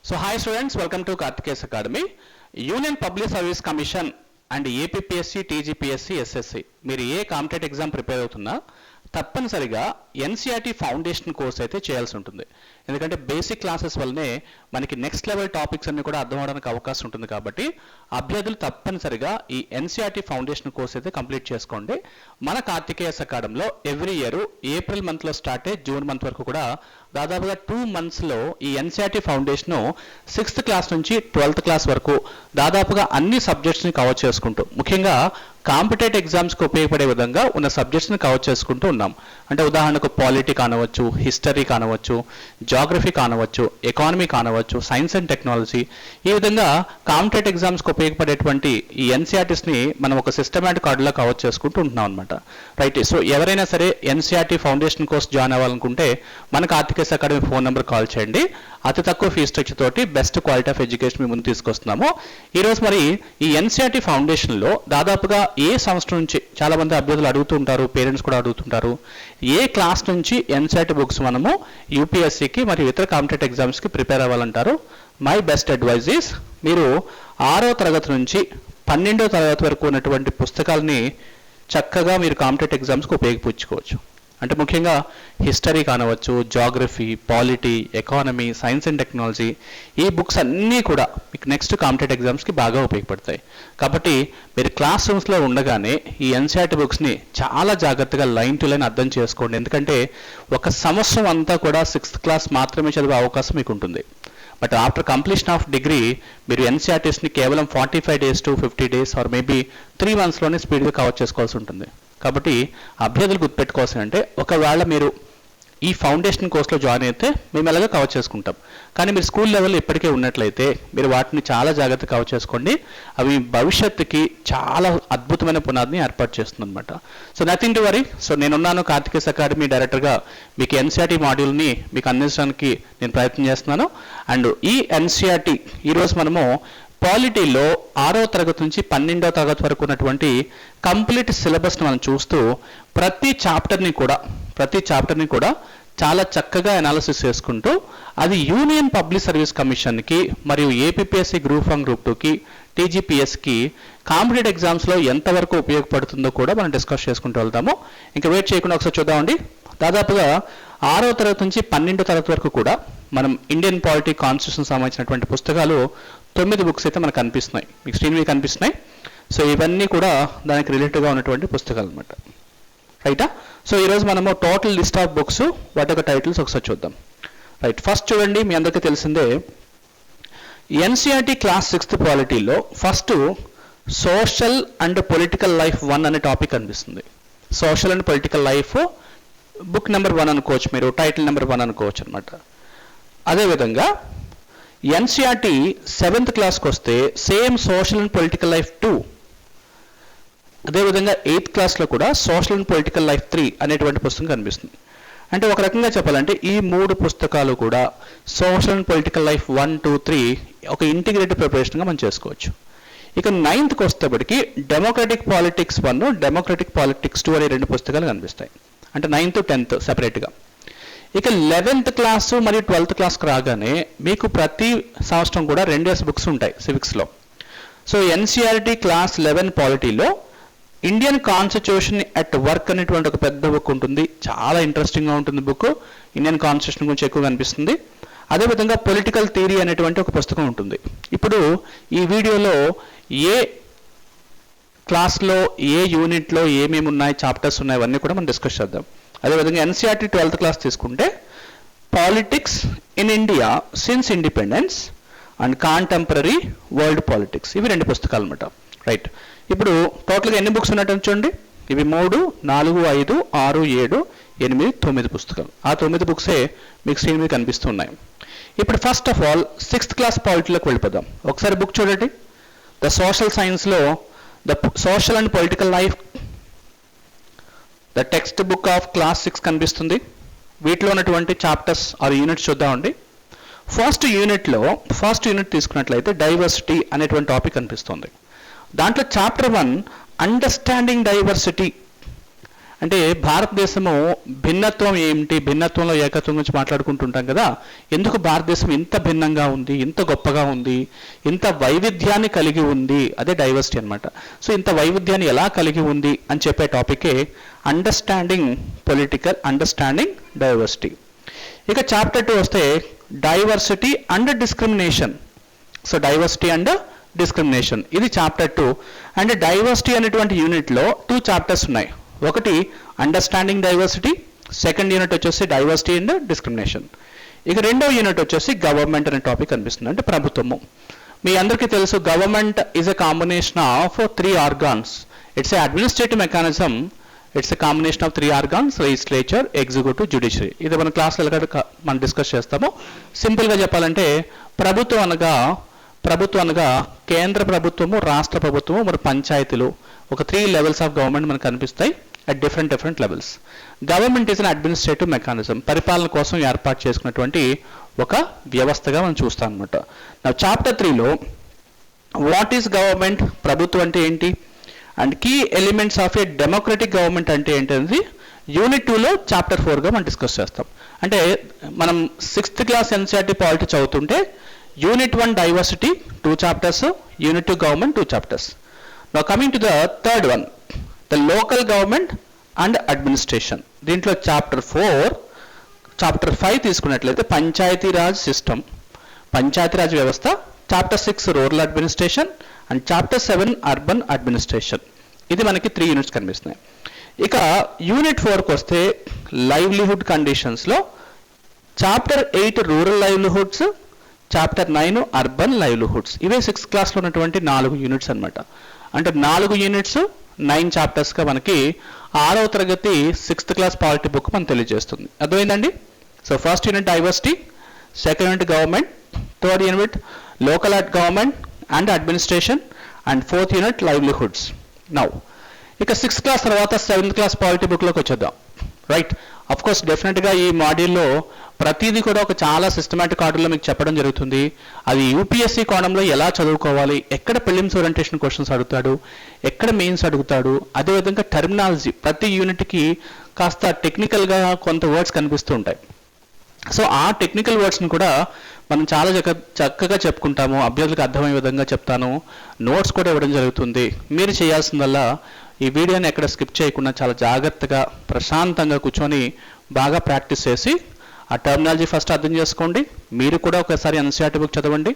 So hi students, welcome to Karthikeyan Academy. Union Public Service Commission and APPSC, TGPSC, SSC మీరు ఏ competitive exam prepare అవుతున్నా తప్పనిసరిగా NCERT foundation course అయితే చేయాల్సి ఉంటుంది. ఎందుకంటే బేసిక్ క్లాసెస్ వల్లనే మనకి నెక్స్ట్ లెవెల్ టాపిక్స్ అన్ని కూడా అర్థం అవడానికి అవకాశం ఉంటుంది. కాబట్టి అభ్యర్థులు తప్పనిసరిగా ఈ ఎన్సీఆర్టీ ఫౌండేషన్ కోర్స్ అయితే కంప్లీట్ చేసుకోండి. మన కార్తికేయస్ అకాడమీలో ఎవ్రీ ఇయర్ ఏప్రిల్ మంత్లో స్టార్ట్ అయ్యి జూన్ మంత్ వరకు కూడా దాదాపుగా 2 monthsలో ఈ ఎన్సీఆర్టీ ఫౌండేషన్ 6th క్లాస్ నుంచి 12th క్లాస్ వరకు దాదాపుగా అన్ని సబ్జెక్ట్స్ని కవర్ చేసుకుంటూ, ముఖ్యంగా కాంపిటేటివ్ ఎగ్జామ్స్కి ఉపయోగపడే విధంగా ఉన్న సబ్జెక్ట్స్ని కవర్ చేసుకుంటూ ఉన్నాం. అంటే ఉదాహరణకు పాలిటీ కానవచ్చు, హిస్టరీ కానవచ్చు, జాగ్రఫీ కానవచ్చు, ఎకానమీ కానవచ్చు, సైన్స్ అండ్ టెక్నాలజీ, ఈ విధంగా కాంపిటేటివ్ ఎగ్జామ్స్కి ఉపయోగపడేటువంటి ఈ ఎన్సీఆర్టీస్ని మనం ఒక సిస్టమాటిక్ ఆర్డర్లో కవర్ చేసుకుంటూ ఉంటున్నాం అనమాట. రైట్. సో ఎవరైనా సరే ఎన్సీఆర్టీ ఫౌండేషన్ కోర్స్ జాయిన్ అవ్వాలనుకుంటే మన Karthikeyan academy phone number call చేయండి. అతి తక్కువ ఫీజు స్ట్రక్చర్ తోటి బెస్ట్ క్వాలిటీ ఆఫ్ ఎడ్యుకేషన్ మీ ముందు తీసుకొస్తున్నాము. ఈరోజు మరి ఈ ఎన్సీఆర్టీ ఫౌండేషన్లో దాదాపుగా ఏ సంవత్సరం నుంచి చాలా మంది అభ్యర్థులు అడుగుతూ ఉంటారు, పేరెంట్స్ కూడా అడుగుతుంటారు, ఏ క్లాస్ నుంచి ఎన్సీఆర్టీ బుక్స్ మనము యూపీఎస్సీకి మరియు ఇతర కాంపిటేటివ్ ఎగ్జామ్స్కి ప్రిపేర్ అవ్వాలంటారు. మై బెస్ట్ అడ్వైజ్ ఈస్ మీరు 6వ తరగతి నుంచి 12వ తరగతి వరకు ఉన్నటువంటి పుస్తకాలని చక్కగా మీరు కాంపిటేటివ్ ఎగ్జామ్స్కి ఉపయోగించుకోవచ్చు. అంటే ముఖ్యంగా హిస్టరీ కానవచ్చు, geography, polity, economy, science and technology, ఈ బుక్స్ అన్నీ కూడా మీకు నెక్స్ట్ కాంపిటేటివ్ ఎగ్జామ్స్కి బాగా ఉపయోగపడతాయి. కాబట్టి మీరు క్లాస్ రూమ్స్లో ఉండగానే ఈ ఎన్సీఆర్టీ బుక్స్ని చాలా జాగ్రత్తగా లైన్ టు లైన్ అర్థం చేసుకోండి. ఎందుకంటే ఒక సంవత్సరం అంతా కూడా 6th క్లాస్ మాత్రమే చదివే అవకాశం మీకు ఉంటుంది. But after completion of degree మీరు ఎన్సీఆర్టీస్ని కేవలం 45 days to 50 days or maybe 3 monthsలోనే స్పీడ్గా కవర్ చేసుకోవాల్సి ఉంటుంది. కాబట్టి అభ్యర్థులు గుర్తుపెట్టుకోవాల్సి అంటే, ఒకవేళ మీరు ఈ ఫౌండేషన్ కోర్స్లో జాయిన్ అయితే మేము ఎలాగో కవర్ చేసుకుంటాం, కానీ మీరు స్కూల్ లెవెల్లో ఇప్పటికే ఉన్నట్లయితే మీరు వాటిని చాలా జాగ్రత్తగా కవర్ చేసుకోండి. అవి భవిష్యత్తుకి చాలా అద్భుతమైన పునాదిని ఏర్పాటు చేస్తుంది అనమాట. So nothing to worry. So నేనున్నాను, కార్తికేయస్ అకాడమీ డైరెక్టర్గా మీకు ఎన్సీఆర్టీ మాడ్యూల్ని మీకు అందించడానికి నేను ప్రయత్నం చేస్తున్నాను. అండ్ ఈ ఎన్సీఆర్టీ ఈరోజు మనము పాలిటీలో 6వ తరగతి నుంచి 12వ తరగతి వరకు ఉన్నటువంటి కంప్లీట్ సిలబస్ని మనం చూస్తూ ప్రతి చాప్టర్ని కూడా చాలా చక్కగా అనాలిసిస్ చేసుకుంటూ అది యూనియన్ పబ్లిక్ సర్వీస్ కమిషన్కి మరియు ఏపీఎస్సీ గ్రూప్ 1 గ్రూప్ 2కి టీజీపీఎస్కి కాంపిటేటివ్ ఎగ్జామ్స్లో ఎంతవరకు ఉపయోగపడుతుందో కూడా మనం డిస్కస్ చేసుకుంటూ వెళ్తాము. ఇంకా వెయిట్ చేయకుండా ఒకసారి చూద్దామండి. దాదాపుగా 6వ తరగతి నుంచి 12వ తరగతి వరకు కూడా మనం ఇండియన్ పాలిటీ కాన్స్టిట్యూషన్ సంబంధించినటువంటి పుస్తకాలు 9 బుక్స్ అయితే మనకు కనిపిస్తున్నాయి, మీకు స్క్రీన్ మీద కనిపిస్తున్నాయి. సో ఇవన్నీ కూడా దానికి రిలేటెడ్గా ఉన్నటువంటి పుస్తకాలు అనమాట. రైటా? సో ఈరోజు మనము టోటల్ లిస్ట్ ఆఫ్ బుక్స్ వాటి యొక్క టైటిల్స్ ఒకసారి చూద్దాం. రైట్. ఫస్ట్ చూడండి, మీ అందరికీ తెలిసిందే ఎన్సీఆర్టీ క్లాస్ 6th పాలిటీలో first social and political life 1 అనే టాపిక్ కనిపిస్తుంది. Social and political life book number 1 అనుకోవచ్చు, మీరు టైటిల్ నెంబర్ 1 అనుకోవచ్చు అనమాట. అదేవిధంగా ఎన్సీఆర్టీ 7th క్లాస్కి వస్తే same social and political life 2, అదేవిధంగా 8th క్లాస్లో కూడా సోషల్ అండ్ పొలిటికల్ లైఫ్ 3 అనేటువంటి పుస్తకం కనిపిస్తుంది. అంటే ఒక రకంగా చెప్పాలంటే ఈ 3 పుస్తకాలు కూడా సోషల్ అండ్ పొలిటికల్ లైఫ్ 1, 2, 3 ఒక ఇంటిగ్రేటెడ్ ప్రిపరేషన్గా మనం చేసుకోవచ్చు. ఇక 9th వచ్చేటప్పటికి డెమోక్రటిక్ పాలిటిక్స్ 1, డెమోక్రటిక్ పాలిటిక్స్ 2 అనే 2 పుస్తకాలు కనిపిస్తాయి. అంటే 9th, 10th సెపరేట్గా. ఇక 11th క్లాసు మరియు 12th క్లాస్కి రాగానే మీకు ప్రతి సంవత్సరం కూడా 2 బుక్స్ ఉంటాయి సివిక్స్లో. సో ఎన్సీఆర్టీ క్లాస్ 11 పాలిటీలో ఇండియన్ కాన్స్టిట్యూషన్ అట్ వర్క్ అనేటువంటి ఒక పెద్ద బుక్ ఉంటుంది. చాలా ఇంట్రెస్టింగ్గా ఉంటుంది బుక్. ఇండియన్ కాన్స్టిట్యూషన్ గురించి ఎక్కువ కనిపిస్తుంది. అదేవిధంగా పొలిటికల్ థియరీ అనేటువంటి ఒక పుస్తకం ఉంటుంది. ఇప్పుడు ఈ వీడియోలో ఏ క్లాస్లో ఏ యూనిట్లో ఏమేమి ఉన్నాయి, చాప్టర్స్ ఉన్నాయి, అవన్నీ కూడా మనం డిస్కస్ చేద్దాం. అదేవిధంగా ఎన్సీఆర్టీ 12th క్లాస్ తీసుకుంటే politics in India since independence and contemporary world politics, ఇవి 2 పుస్తకాలు అనమాట. రైట్. ఇప్పుడు టోటల్గా ఎన్ని బుక్స్ ఉన్నట్టు చూడండి. ఇవి 3, 4, 5, 6, 7, 8, 9 పుస్తకాలు. ఆ 9 బుక్సే మీకు స్క్రీన్ మీద కనిపిస్తున్నాయి. ఇప్పుడు first of all 6th class పాలిటీలోకి వెళ్ళిపోదాం. ఒకసారి బుక్ చూడండి. ద సోషల్ సైన్స్లో the social and political life, the text book of class 6 కనిపిస్తుంది. వీటిలో ఉన్నటువంటి చాప్టర్స్ ఆర్ యూనిట్స్ చూద్దామండి. ఫస్ట్ యూనిట్ తీసుకున్నట్లయితే డైవర్సిటీ అనేటువంటి టాపిక్ కనిపిస్తుంది. దాంట్లో చాప్టర్ 1 అండర్స్టాండింగ్ డైవర్సిటీ అంటే భారతదేశము భిన్నత్వం ఏమిటి, భిన్నత్వంలో ఏకత్వం గురించి మాట్లాడుకుంటుంటాం కదా. ఎందుకు భారతదేశం ఇంత భిన్నంగా ఉంది, ఇంత గొప్పగా ఉంది, ఇంత వైవిధ్యాన్ని కలిగి ఉంది, అదే డైవర్సిటీ అనమాట. సో ఇంత వైవిధ్యాన్ని ఎలా కలిగి ఉంది అని చెప్పే టాపికే అండర్స్టాండింగ్ పొలిటికల్, అండర్స్టాండింగ్ డైవర్సిటీ. ఇక చాప్టర్ 2 వస్తే diversity and discrimination. So diversity and discrimination ఇది చాప్టర్ 2. అండ్ డైవర్సిటీ అనేటువంటి యూనిట్లో 2 చాప్టర్స్ ఉన్నాయి. ఒకటి అండర్స్టాండింగ్ డైవర్సిటీ, సెకండ్ యూనిట్ వచ్చేసి డైవర్సిటీ అండ్ డిస్క్రిమినేషన్. ఇక రెండవ యూనిట్ వచ్చేసి గవర్నమెంట్ అనే టాపిక్ కనిపిస్తుంది, అంటే ప్రభుత్వము. మీ అందరికీ తెలుసు government is a combination of 3 organs. It's a administrative mechanism. It's a combination of 3 organs, legislature, executive, judiciary. ఇది మన క్లాస్లో మనం డిస్కస్ చేస్తాము. సింపుల్గా చెప్పాలంటే ప్రభుత్వం అనగా కేంద్ర ప్రభుత్వము, రాష్ట్ర ప్రభుత్వము, మరి పంచాయతీలు, ఒక 3 లెవెల్స్ ఆఫ్ గవర్నమెంట్ మనకు కనిపిస్తాయి at different levels. Government is an administrative mechanism, పరిపాలన కోసం ఏర్పాటు చేసుకున్నటువంటి ఒక వ్యవస్థగా మనం చూస్తాం అనమాట. చాప్టర్ 3లో వాట్ ఈస్ గవర్నమెంట్, ప్రభుత్వం అంటే ఏంటి, and key elements of a democratic government అంటే ఏంటనేది యూనిట్ 2లో చాప్టర్ 4గా మనం డిస్కస్ చేస్తాం. అంటే మనం 6th క్లాస్ ఎన్సీఆర్టీ పాలిటీ చదువుతుంటే unit 1 diversity 2 chapters, unit 2 government 2 chapters. Now coming to the third one, the local government and administration. దీంట్లో chapter 4, chapter 5 తీసుకున్నట్లయితే పంచాయతీరాజ్ సిస్టమ్, పంచాయతీరాజ్ వ్యవస్థ, chapter 6 rural administration and chapter 7 urban administration. ఇది మనకి 3 units కనిపిస్తున్నాయి. ఇక unit 4కి వస్తే లైవ్లీహుడ్ కండిషన్స్లో chapter 8 rural livelihoods, chapter 9 urban livelihoods. ఇవే 6th క్లాస్లో ఉన్నటువంటి 4 యూనిట్స్ అనమాట. అంటే 4 యూనిట్స్ 9 చాప్టర్స్గా మనకి 6వ తరగతి 6th క్లాస్ పాలిటీ బుక్ మనం తెలియజేస్తుంది. అర్థమైందండి? So first unit diversity, second unit government, third unit local government and administration and fourth unit livelihoods. Now ఇక 6th క్లాస్ తర్వాత 7th క్లాస్ పాలిటీ బుక్లోకి వచ్చేద్దాం. రైట్, అఫ్ కోర్స్ డెఫినెట్గా ఈ మాడ్యూల్లో ప్రతిదీ కూడా ఒక చాలా సిస్టమేటిక్ ఆర్డర్లో మీకు చెప్పడం జరుగుతుంది. అది యూపీఎస్సీ కోణంలో ఎలా చదువుకోవాలి, ఎక్కడ ప్రిలిమ్స్ ఓరియంటేషన్ క్వశ్చన్స్ అడుగుతాడు, ఎక్కడ మెయిన్స్ అడుగుతాడు, అదేవిధంగా టెర్మినాలజీ ప్రతి యూనిట్కి కాస్త టెక్నికల్గా కొంత వర్డ్స్ కనిపిస్తూ ఉంటాయి. సో ఆ టెక్నికల్ వర్డ్స్ని కూడా మనం చాలా చక్కగా చెప్పుకుంటాము, అభ్యర్థులకు అర్థమయ్యే విధంగా చెప్తాను, నోట్స్ కూడా ఇవ్వడం జరుగుతుంది. మీరు చేయాల్సిందల్లా ఈ వీడియోని ఎక్కడ స్కిప్ చేయకుండా చాలా జాగ్రత్తగా ప్రశాంతంగా కూర్చొని బాగా ప్రాక్టీస్ చేసి ఆ టర్మినాలజీ ఫస్ట్ అర్థం చేసుకోండి. మీరు కూడా ఒకసారి ఎన్సీఆర్టీ బుక్ చదవండి,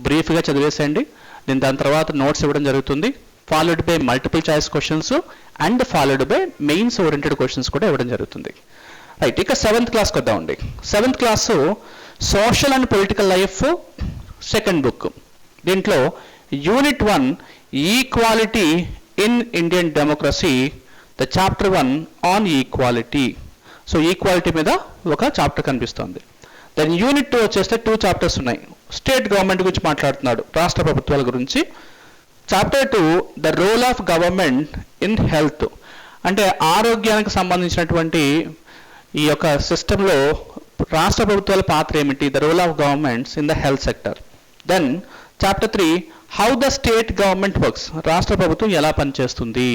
బ్రీఫ్గా చదివేసేయండి. నేను దాని తర్వాత నోట్స్ ఇవ్వడం జరుగుతుంది, followed by multiple choice questions and followed by mains oriented questions కూడా ఇవ్వడం జరుగుతుంది. రైట్, ఇక 7th క్లాస్కి వద్దామండి. 7th class social and political life second book. దీంట్లో unit 1 equality in Indian democracy, the chapter 1 on equality. So equality మీద ఒక chapter కనిపిస్తుంది. దెన్ యూనిట్ 2 వచ్చేస్తే 2 చాప్టర్స్ ఉన్నాయి. స్టేట్ గవర్నమెంట్ గురించి మాట్లాడుతున్నాడు, రాష్ట్ర ప్రభుత్వాల గురించి. Chapter 2 the role of government in health, అంటే ఆరోగ్యానికి సంబంధించినటువంటి ఈ యొక్క సిస్టంలో రాష్ట్ర ప్రభుత్వాల పాత్ర ఏమిటి, the role of governments in the health sector. Then chapter 3 how the state government works, రాష్ట్ర ప్రభుత్వం ఎలా పనిచేస్తుంది.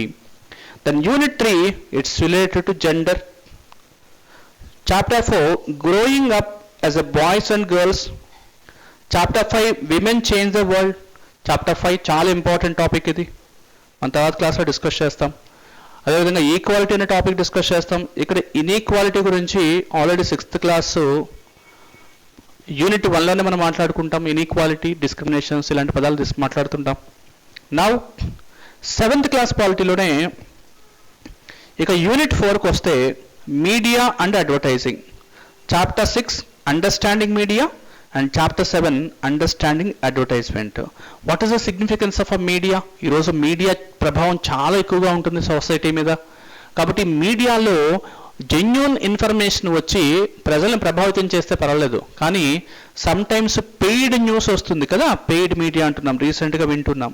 Then unit 3 it's related to gender. Chapter 4 growing up as a boys and girls. Chapter 5 women change the world. Chapter 5 చాలా important topic, ఇది మన తర్వాత క్లాస్లో discuss చేస్తాం. అదేవిధంగా ఈక్వాలిటీ అనే టాపిక్ డిస్కస్ చేస్తాం. ఇక్కడ ఇన్ఈక్వాలిటీ గురించి ఆల్రెడీ 6th క్లాసు యూనిట్ 1లోనే మనం మాట్లాడుకుంటాం. ఇన్ఈక్వాలిటీ, డిస్క్రిమినేషన్స్ ఇలాంటి పదాలు మాట్లాడుతుంటాం. నౌ 7th క్లాస్ పాలిటీలోనే ఇక యూనిట్ 4కి వస్తే media and advertising. Chapter 6 understanding media and chapter 7 understanding advertisement. What is the significance of a media? ఈరోజు మీడియా ప్రభావం చాలా ఎక్కువగా ఉంటుంది సొసైటీ మీద. కాబట్టి మీడియాలో జెన్యూన్ ఇన్ఫర్మేషన్ వచ్చి ప్రజలను ప్రభావితం చేస్తే పర్వాలేదు, కానీ సమ్టైమ్స్ పెయిడ్ న్యూస్ వస్తుంది కదా, పెయిడ్ మీడియా అంటున్నాం, రీసెంట్గా వింటున్నాం.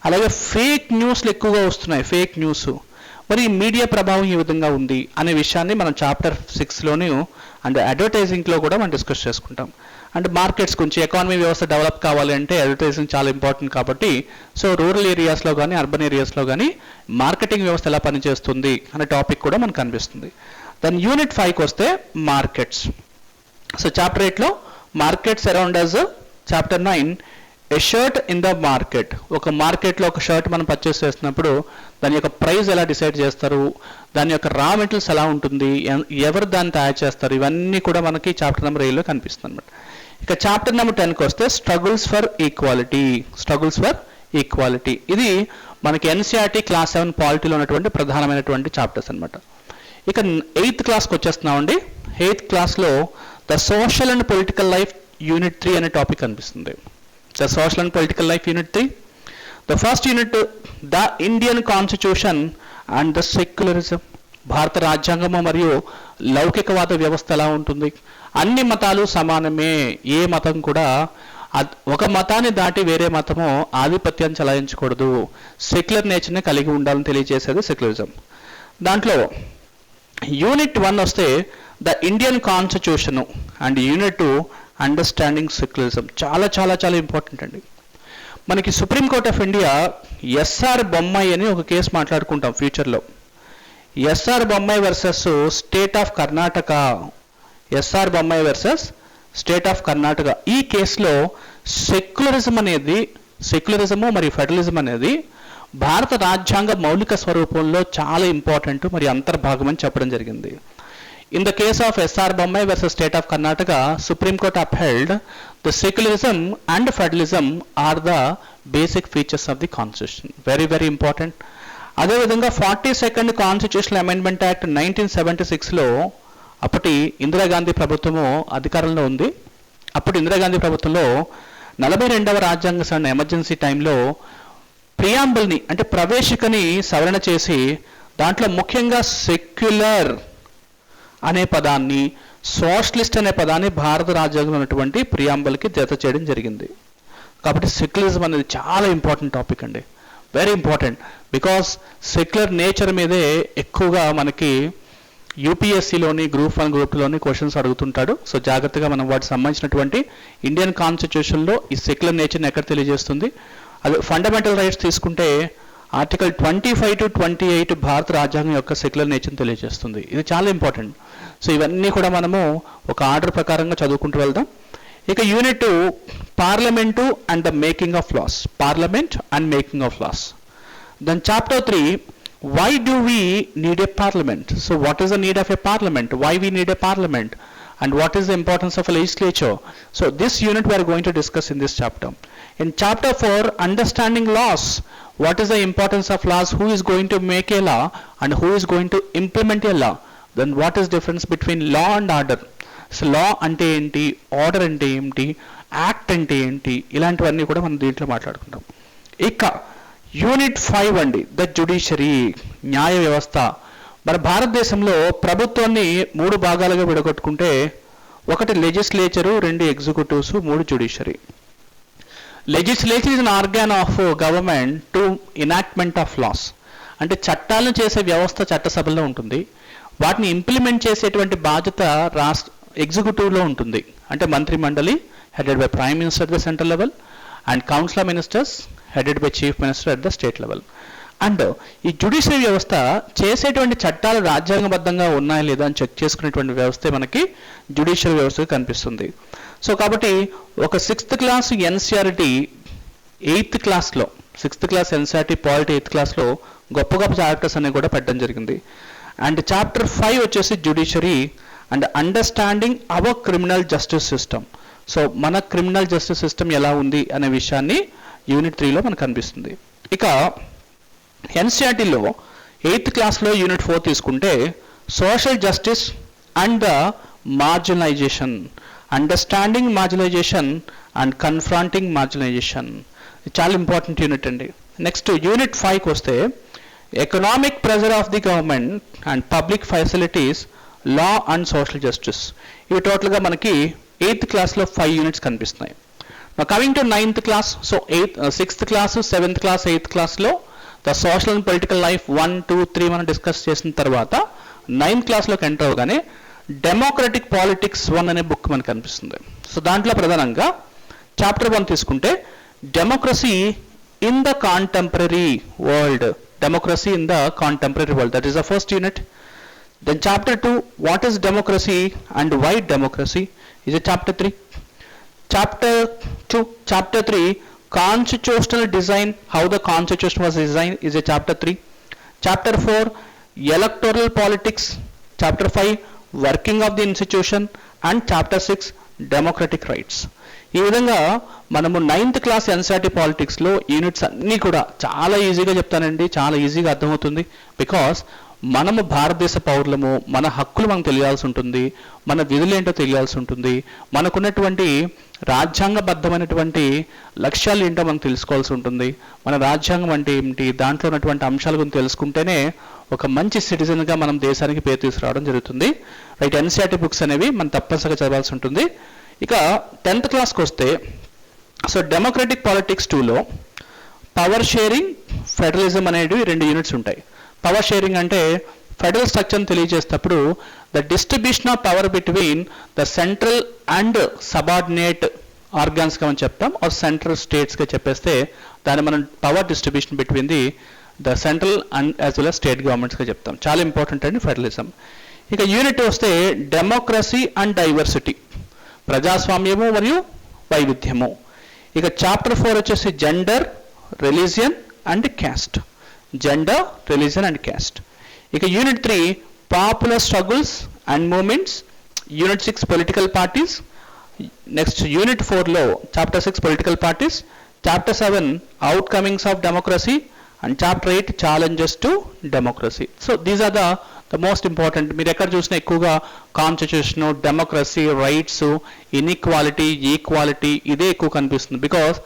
అలాగే ఫేక్ న్యూస్లు ఎక్కువగా వస్తున్నాయి, ఫేక్ న్యూస్. మరి మీడియా ప్రభావం ఈ విధంగా ఉంది అనే విషయాన్ని మనం చాప్టర్ 6లోనే అండ్ అడ్వర్టైజింగ్లో కూడా మనం డిస్కస్ చేసుకుంటాం. అండ్ మార్కెట్స్ గురించి, ఎకానమీ వ్యవస్థ డెవలప్ కావాలి అంటే అడ్వర్టైజింగ్ చాలా ఇంపార్టెంట్ కాబట్టి సో రూరల్ ఏరియాస్లో కానీ అర్బన్ ఏరియాస్లో కానీ మార్కెటింగ్ వ్యవస్థ ఎలా పనిచేస్తుంది అనే టాపిక్ కూడా మనకు కనిపిస్తుంది. దాని యూనిట్ 5కి వస్తే మార్కెట్స్. సో చాప్టర్ 8లో markets around us, chapter 9 a shirt in the market. ఒక మార్కెట్లో ఒక షర్ట్ మనం పర్చేస్ చేస్తున్నప్పుడు దాని యొక్క ప్రైస్ ఎలా డిసైడ్ చేస్తారు, దాని యొక్క రా మెటీరియల్స్ ఎలా ఉంటుంది, ఎవరు దాన్ని తయారు చేస్తారు, ఇవన్నీ కూడా మనకి చాప్టర్ నెంబర్ 8లో కనిపిస్తుంది అనమాట. ఇక చాప్టర్ నెంబర్ 10కి వస్తే struggles for equality. Struggles for equality ఇది మనకి ఎన్సీఆర్టీ క్లాస్ 7 పాలిటీలో ఉన్నటువంటి ప్రధానమైనటువంటి చాప్టర్స్ అనమాట. ఇక 8th క్లాస్కి వచ్చేస్తున్నామండి. 8th క్లాస్లో the social and political life unit 3 అనే టాపిక్ కనిపిస్తుంది. The social and political life unit 3. The first unit, the Indian constitution and the secularism. భారత రాజ్యాంగము మరియు లౌకికవాద వ్యవస్థ ఎలా ఉంటుంది. అన్ని మతాలు సమానమే, ఏ మతం కూడా ఒక మతాన్ని దాటి వేరే మతము ఆధిపత్యాన్ని చలాయించకూడదు, సెక్యులర్ నేచర్ని కలిగి ఉండాలని తెలియజేసేది సెక్యులరిజం. దాంట్లో యూనిట్ 1 వస్తే the Indian constitution and unit 2 understanding secularism. చాలా చాలా చాలా ఇంపార్టెంట్ అండి. మనకి Supreme Court of India S R Bommai అని ఒక కేసు మాట్లాడుకుంటాం ఫ్యూచర్లో. S R Bommai versus state of Karnataka. S R Bommai versus state of Karnataka. ఈ కేసులో సెక్యులరిజము మరియు ఫెడరలిజం అనేది భారత రాజ్యాంగ మౌలిక స్వరూపంలో చాలా ఇంపార్టెంట్ మరియు అంతర్భాగం అని చెప్పడం జరిగింది. In the case of SR Bommai versus State of Karnataka, Supreme Court upheld the secularism and federalism are the basic features of the Constitution. Very, very important. అదేవిధంగా 42nd Constitutional Amendment Act 1976లో అప్పటి ఇందిరాగాంధీ ప్రభుత్వము అధికారంలో ఉంది. అప్పుడు ఇందిరాగాంధీ ప్రభుత్వంలో 42వ రాజ్యాంగ సవరణ emergency టైంలో ప్రియాంబుల్ని అంటే ప్రవేశికని సవరణ చేసి దాంట్లో ముఖ్యంగా సెక్యులర్ అనే పదాన్ని, సోషలిస్ట్ అనే పదాన్ని భారత రాజ్యాంగంలో ఉన్నటువంటి ప్రియాంబుల్కి జత చేయడం జరిగింది. కాబట్టి సెక్యులరిజం అనేది చాలా ఇంపార్టెంట్ టాపిక్ అండి, very important. Because secular nature మీదే ఎక్కువగా మనకి యూపీఎస్సీలోని గ్రూప్ 1 గ్రూప్ 2లోని క్వశ్చన్స్ అడుగుతుంటాడు. సో జాగ్రత్తగా మనం వాటికి సంబంధించినటువంటి ఇండియన్ కాన్స్టిట్యూషన్లో ఈ సెక్యులర్ నేచర్ని ఎక్కడ తెలియజేస్తుంది. అది ఫండమెంటల్ రైట్స్ తీసుకుంటే ఆర్టికల్ 25 to 28 భారత రాజ్యాంగం యొక్క సెక్యులర్ నేచర్ని తెలియజేస్తుంది. ఇది చాలా ఇంపార్టెంట్. సో ఇవన్నీ కూడా మనము ఒక ఆర్డర్ ప్రకారంగా చదువుకుంటూ వెళ్దాం. ఇక unit 2 parliament and the making of laws. Parliament and making of laws. Then chapter 3 why do we need a parliament? So what is the need of a parliament? Why we need a parliament? And what is the importance of a legislature? So this unit we are going to discuss in this chapter. In chapter 4, understanding laws. What is the importance of laws? Who is going to make a law and who is going to implement a law? Then what is difference between law and order? So law ante enti, order ante enti, act ante enti, ఇలాంటివన్నీ కూడా మనం దీంట్లో మాట్లాడుకుంటాం. ఇక unit 5 అండి, the judiciary, న్యాయ వ్యవస్థ. మన భారతదేశంలో ప్రభుత్వాన్ని 3 భాగాలుగా విడగొట్టుకుంటే 1 legislature, 2 executives, 3 judiciary. Legislature is an organ of government to enactment of laws. అంటే చట్టాలను చేసే వ్యవస్థ చట్టసభలో ఉంటుంది, వాటిని ఇంప్లిమెంట్ చేసేటువంటి బాధ్యత ఎగ్జిక్యూటివ్లో ఉంటుంది. అంటే మంత్రి మండలి headed by prime minister at the central level and council of ministers headed by chief minister at the state level. And ఈ జ్యుడిషియరీ వ్యవస్థ చేసేటువంటి చట్టాలు రాజ్యాంగబద్ధంగా ఉన్నాయా లేదా అని చెక్ చేసుకునేటువంటి వ్యవస్థే మనకి జ్యుడిషియరీ వ్యవస్థగా కనిపిస్తుంది. సో కాబట్టి ఒక 6th క్లాస్ ఎన్సీఆర్టీ 8th క్లాస్లో 6th class NCERT polity 8th క్లాస్లో గొప్ప గొప్ప చాప్టర్స్ అనేవి కూడా పెట్టడం జరిగింది. అండ్ చాప్టర్ 5 వచ్చేసి judiciary and understanding our criminal justice system. So మన క్రిమినల్ జస్టిస్ సిస్టమ్ ఎలా ఉంది అనే విషయాన్ని యూనిట్ 3లో మనకు కనిపిస్తుంది. ఇక ఎన్సీఆర్టీలో 8th క్లాస్లో యూనిట్ 4 తీసుకుంటే social justice and the marginalisation, understanding marginalisation and confronting marginalisation. చాలా ఇంపార్టెంట్ యూనిట్ అండి. నెక్స్ట్ యూనిట్ 5కి వస్తే economic pressure of the government and public facilities, law and social justice. ఇవి టోటల్గా మనకి 8th క్లాస్లో 5 యూనిట్స్ కనిపిస్తున్నాయి. Coming to 9th class, so 6th class, 7th class, 8th క్లాస్లో the social and political life 1, 2, 3 మనం discuss చేసిన తర్వాత 9th క్లాస్లోకి ఎంటర్ అవగానే డెమోక్రటిక్ పాలిటిక్స్ 1 అనే బుక్ మనకు కనిపిస్తుంది. సో దాంట్లో ప్రధానంగా చాప్టర్ 1 తీసుకుంటే democracy in the contemporary world, democracy in the contemporary world, that is the first unit. Then chapter 2, what is democracy and why democracy, is a chapter 3. Chapter 3, constitutional design, how the constitution was designed, is a chapter 3. Chapter 4, electoral politics. Chapter 5, working of the institution. And chapter 6, democratic rights. ఈ విధంగా మనము 9th class NCERT పాలిటిక్స్లో units అన్నీ కూడా చాలా ఈజీగా చెప్తానండి, చాలా ఈజీగా అర్థమవుతుంది. బికాస్ మనము భారతదేశ పౌరులము, మన హక్కులు మనకు తెలియాల్సి ఉంటుంది, మన విధులు ఏంటో తెలియాల్సి ఉంటుంది, మనకున్నటువంటి రాజ్యాంగబద్ధమైనటువంటి లక్ష్యాలు ఏంటో మనం తెలుసుకోవాల్సి ఉంటుంది, మన రాజ్యాంగం అంటే ఏమిటి, దాంట్లో ఉన్నటువంటి అంశాల గురించి తెలుసుకుంటేనే ఒక మంచి సిటిజన్గా మనం దేశానికి పేరు తీసుకురావడం జరుగుతుంది. రైట్, ఎన్సీఆర్టీ బుక్స్ అనేవి మనం తప్పనిసరిగా చదవాల్సి ఉంటుంది. ఇక 10th క్లాస్కి వస్తే, సో డెమోక్రటిక్ పాలిటిక్స్ 2లో పవర్ షేరింగ్, ఫెడరలిజం అనేవి 2 యూనిట్స్ ఉంటాయి. పవర్ షేరింగ్ అంటే ఫెడరల్ స్ట్రక్చర్ని తెలియజేసేటప్పుడు the distribution of power between the central and subordinate ఆర్గాన్స్గా మనం చెప్తాం, ఆర్ సెంట్రల్ స్టేట్స్గా చెప్పేస్తే దాన్ని మనం power distribution between the central and as well as state గవర్నమెంట్స్గా చెప్తాం. చాలా ఇంపార్టెంట్ అండి ఫెడరలిజం. ఇక యూనిట్ వస్తే డెమోక్రసీ అండ్ డైవర్సిటీ, ప్రజాస్వామ్యము మరియు వైవిధ్యము. ఇక చాప్టర్ 4 వచ్చేసి gender, religion and caste, gender, religion and caste. ఇక unit 3 popular struggles and movements. Unit 6 political parties. Next unit 4లో chapter 6 political parties, chapter 7 out comings of democracy and chapter 8 challenges to democracy. So these are the most important. మీరు ఎక్కడ చూసినా ఎక్కువగా constitution, democracy, rights, inequality, equality ఇదే ఎక్కువ కనిపిస్తుంది. Because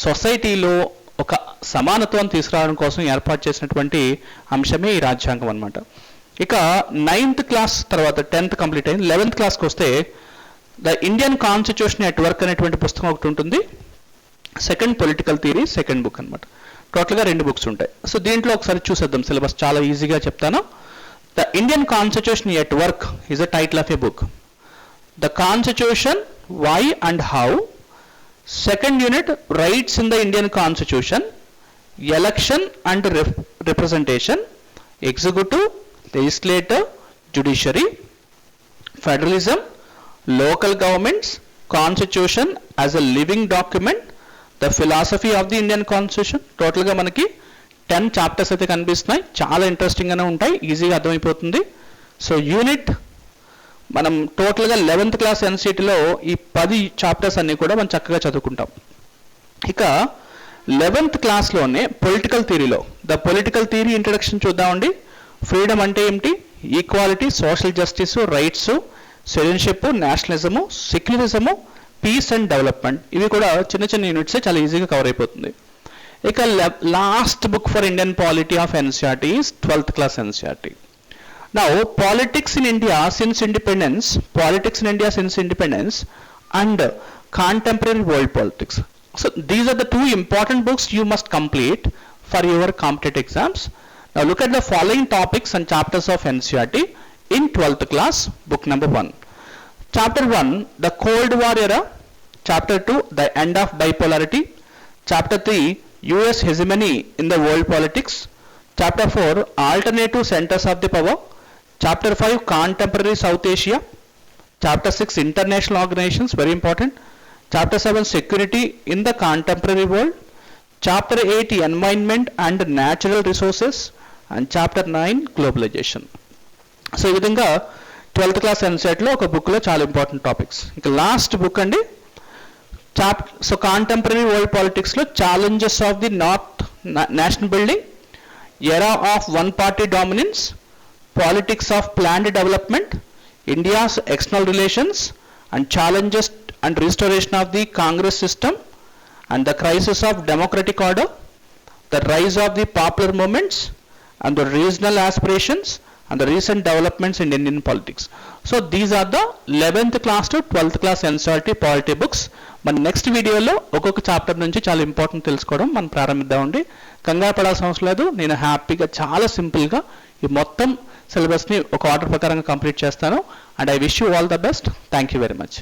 సొసైటీలో ఒక సమానత్వం తీసుకురావడం కోసం ఏర్పాటు చేసినటువంటి అంశమే ఈ రాజ్యాంగం అన్నమాట. ఇక 9th క్లాస్ తర్వాత 10th కంప్లీట్ అయింది. 11th క్లాస్కి వస్తే the Indian constitution at work అనేటువంటి పుస్తకం ఒకటి ఉంటుంది. Second political theory, second book అనమాట. టోటల్గా 2 బుక్స్ ఉంటాయి. సో దీంట్లో ఒకసారి చూసేద్దాం, సిలబస్ చాలా ఈజీగా చెప్తాను. The Indian constitution at work is the title of a book. The constitution, why and how. Second unit, rights in the Indian Constitution, election and representation, executive, legislative, judiciary, federalism, local governments, constitution as a living document, the philosophy of the Indian Constitution. Total గా మనకి 10 chapters అయితే కనిపిస్తున్నాయి, చాలా interesting గానే ఉంటాయి, ఈజీగా అర్థమైపోతుంది. So unit మనం టోటల్గా 11th క్లాస్ ఎన్సీటీలో ఈ 10 చాప్టర్స్ అన్నీ కూడా మనం చక్కగా చదువుకుంటాం. ఇక 11th క్లాస్లోనే పొలిటికల్ థియరీలో ద పొలిటికల్ థియరీ ఇంట్రడక్షన్ చూద్దామండి. ఫ్రీడమ్ అంటే ఏమిటి, equality, social justice, rights, citizenship, nationalism, secularism, peace and development, ఇవి కూడా చిన్న చిన్న యూనిట్సే, చాలా ఈజీగా కవర్ అయిపోతుంది. ఇక last book for Indian polity of NCERT is 12th class NCERT. Now, politics in India since independence and contemporary world politics. So these are the 2 important books you must complete for your competitive exams. Now look at the following topics and chapters of NCERT in 12th class, book number 1. Chapter 1, the Cold War era. Chapter 2, the end of bipolarity. Chapter 3, US hegemony in the world politics. Chapter 4, alternative centers of the power. Chapter 5, contemporary South Asia. Chapter 6, international organizations, very important. Chapter 7, security in the contemporary world. Chapter 8, environment and natural resources. And Chapter 9, globalization. So ఈ విధంగా 12th class ఎన్సెట్లో ఒక బుక్లో చాలా important topics. ఇంకా last book అండి, so contemporary world పాలిటిక్స్లో challenges of the north national building, era of one party dominance, politics of planned development, India's external relations, and challenges and restoration of the Congress system, and the crisis of democratic order, the rise of the popular movements, and the regional aspirations, and the recent developments in Indian politics. So these are the 11th class to 12th class NCERT polity books. మన next వీడియోలో ఒక్కొక్క chapter నుంచి చాలా important తెలుసుకోవడం మనం ప్రారంభిద్దామండి. కంగారు పడాల్సిన అవసరం లేదు, నేను హ్యాపీగా చాలా సింపుల్గా ఈ మొత్తం సిలబస్ని ఒక ఆర్డర్ ప్రకారంగా కంప్లీట్ చేస్తాను. And I wish you all the best. Thank you very much.